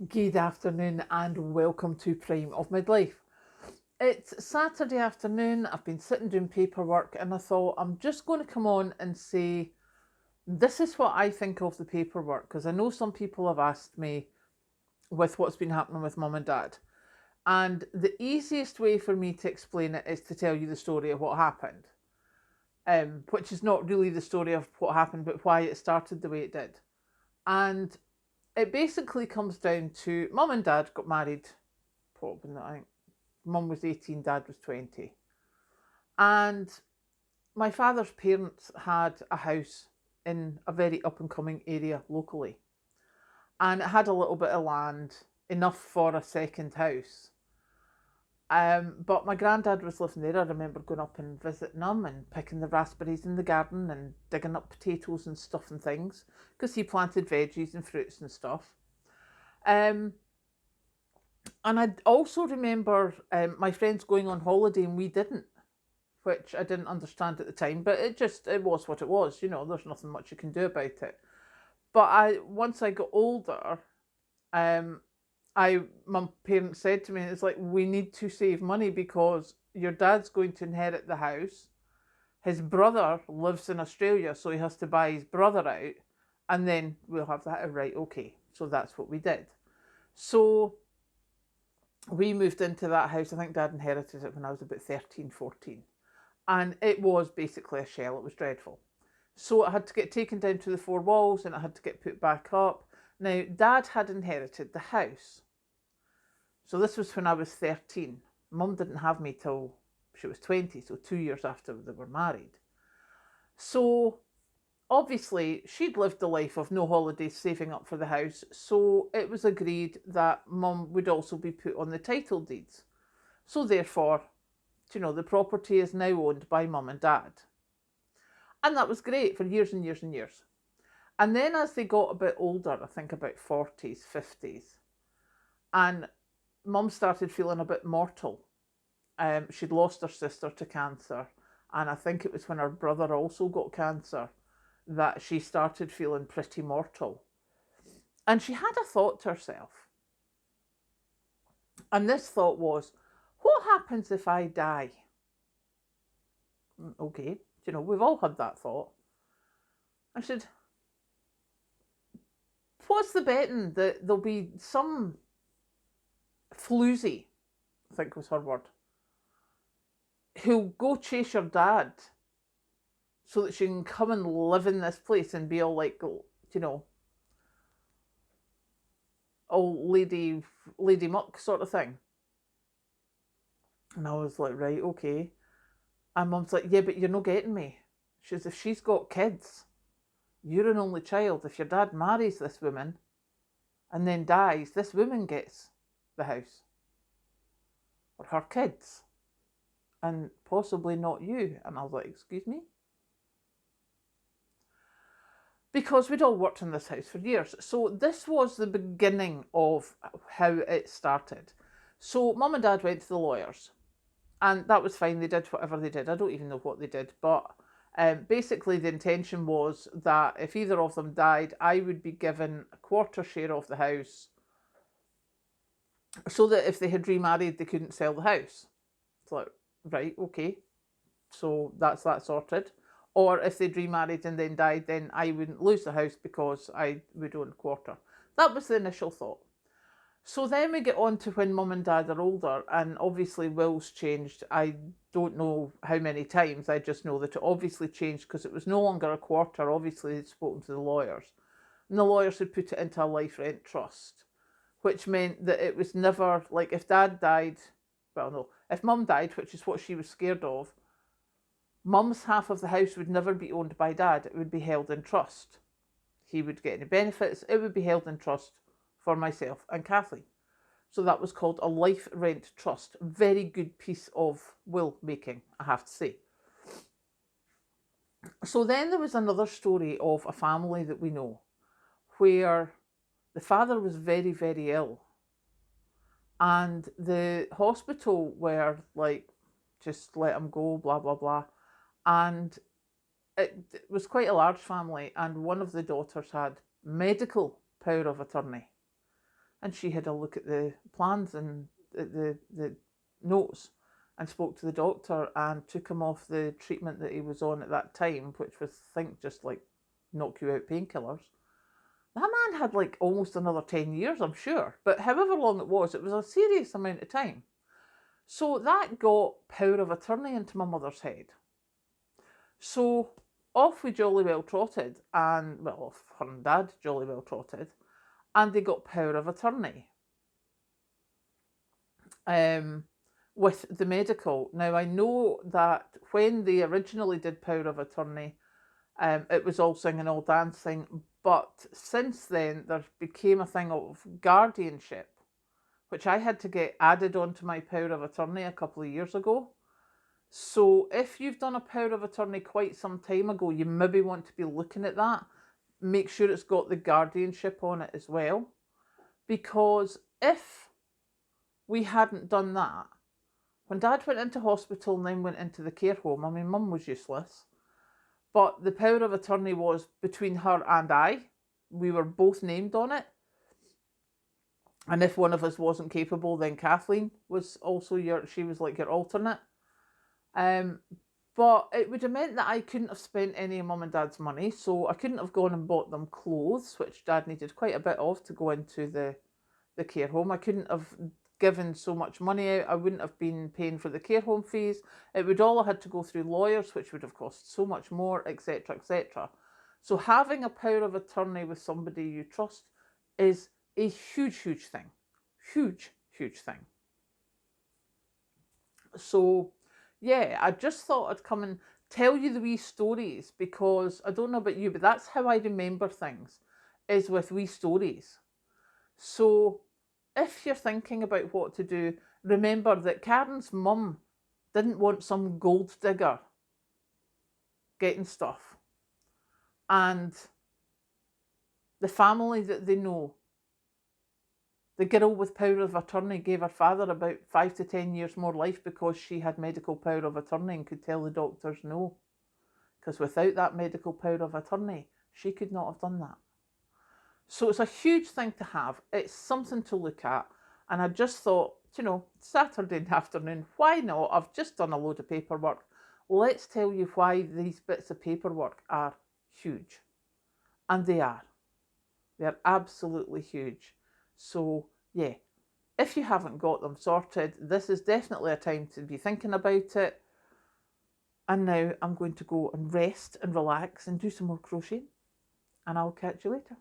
Good afternoon and welcome to Prime of Midlife. It's Saturday afternoon, I've been sitting doing paperwork and I thought I'm just going to come on and say this is what I think of the paperwork, because I know some people have asked me with what's been happening with mum and dad. And the easiest way for me to explain it is to tell you the story of what happened, which is not really the story of what happened, but why it started the way it did. And it basically comes down to mum and dad got married, probably, I think mum was 18, dad was 20. And my father's parents had a house in a very up and coming area locally. And it had a little bit of land, enough for a second house. But my granddad was living there. I remember going up and visiting him and picking the raspberries in the garden and digging up potatoes and stuff and things, because he planted veggies and fruits and stuff. Um, and I also remember my friends going on holiday and we didn't, which I didn't understand at the time, but it was what it was, there's nothing much you can do about it. But once I got older, um, my parents said to me, it's like, we need to save money because your dad's going to inherit the house. His brother lives in Australia, so he has to buy his brother out, and then we'll have that. Right, okay. So that's what we did. So we moved into that house. I think dad inherited it when I was about 13, 14. And it was basically a shell. It was dreadful. So it had to get taken down to the four walls and it had to get put back up. Now, dad had inherited the house. So this was when I was 13. Mum didn't have me till she was 20, so 2 years after they were married. So obviously, she'd lived the life of no holidays saving up for the house. So it was agreed that mum would also be put on the title deeds. So therefore, the property is now owned by mum and dad. And that was great for years and years and years. And then as they got a bit older, I think about 40s, 50s, and mum started feeling a bit mortal. She'd lost her sister to cancer. And I think it was when her brother also got cancer that she started feeling pretty mortal. And she had a thought to herself. And this thought was, what happens if I die? Okay, we've all had that thought. I said, what's the betting that there'll be some floozy, I think was her word, who'll go chase your dad so that she can come and live in this place and be all like, old lady muck sort of thing. And I was like, right, okay. And mum's like, yeah, but you're not getting me. She says, if she's got kids, you're an only child. If your dad marries this woman and then dies, this woman gets the house or her kids and possibly not you. And I was like, excuse me? Because we'd all worked in this house for years. So this was the beginning of how it started. So mum and dad went to the lawyers and that was fine. They did whatever they did. I don't even know what they did, but basically the intention was that if either of them died, I would be given a quarter share of the house so that if they had remarried, they couldn't sell the house. It's like, right, okay. So that's that sorted. Or if they'd remarried and then died, then I wouldn't lose the house because I would own a quarter. That was the initial thought. So then we get on to when mum and dad are older, and obviously wills changed. I don't know how many times, I just know that it obviously changed because it was no longer a quarter. Obviously, they'd spoken to the lawyers, and the lawyers had put it into a life rent trust, which meant that it was never like if dad died, well, no, if mum died, which is what she was scared of, mum's half of the house would never be owned by dad. It would be held in trust. He would get any benefits. It would be held in trust for myself and Kathleen. So that was called a life rent trust. Very good piece of will making, I have to say. So then there was another story of a family that we know where the father was very, very ill. And the hospital were like, just let him go, blah, blah, blah. And it was quite a large family. And one of the daughters had medical power of attorney. And she had a look at the plans and the notes and spoke to the doctor and took him off the treatment that he was on at that time, which was, I think, just like knock you out painkillers. That man had like almost another 10 years, I'm sure. But however long it was a serious amount of time. So that got power of attorney into my mother's head. So off we jolly well trotted, and well, off her and dad jolly well trotted, and they got power of attorney with the medical. Now, I know that when they originally did power of attorney, it was all singing, all dancing, but since then there became a thing of guardianship, which I had to get added onto my power of attorney a couple of years ago. So if you've done a power of attorney quite some time ago, you maybe want to be looking at that. Make sure it's got the guardianship on it as well. Because if we hadn't done that, when Dad went into hospital and then went into the care home, I mean, Mum was useless. But the power of attorney was between her and I. We were both named on it. And if one of us wasn't capable, then Kathleen was also she was like your alternate. But it would have meant that I couldn't have spent any of Mum and Dad's money. So I couldn't have gone and bought them clothes, which Dad needed quite a bit of to go into the care home. I couldn't have given so much money out. I wouldn't have been paying for the care home fees. It would all have had to go through lawyers, which would have cost so much more, etc., etc. So having a power of attorney with somebody you trust is a huge, huge thing. Huge, huge thing. So, yeah, I just thought I'd come and tell you the wee stories, because I don't know about you, but that's how I remember things, is with wee stories. So if you're thinking about what to do, remember that Karen's mum didn't want some gold digger getting stuff. And the family that they know, the girl with power of attorney gave her father about 5 to 10 years more life because she had medical power of attorney and could tell the doctors no. Because without that medical power of attorney, she could not have done that. So it's a huge thing to have. It's something to look at. And I just thought, Saturday afternoon, why not? I've just done a load of paperwork. Let's tell you why these bits of paperwork are huge. And they are. They're absolutely huge. So, yeah, if you haven't got them sorted, this is definitely a time to be thinking about it. And now I'm going to go and rest and relax and do some more crocheting. And I'll catch you later.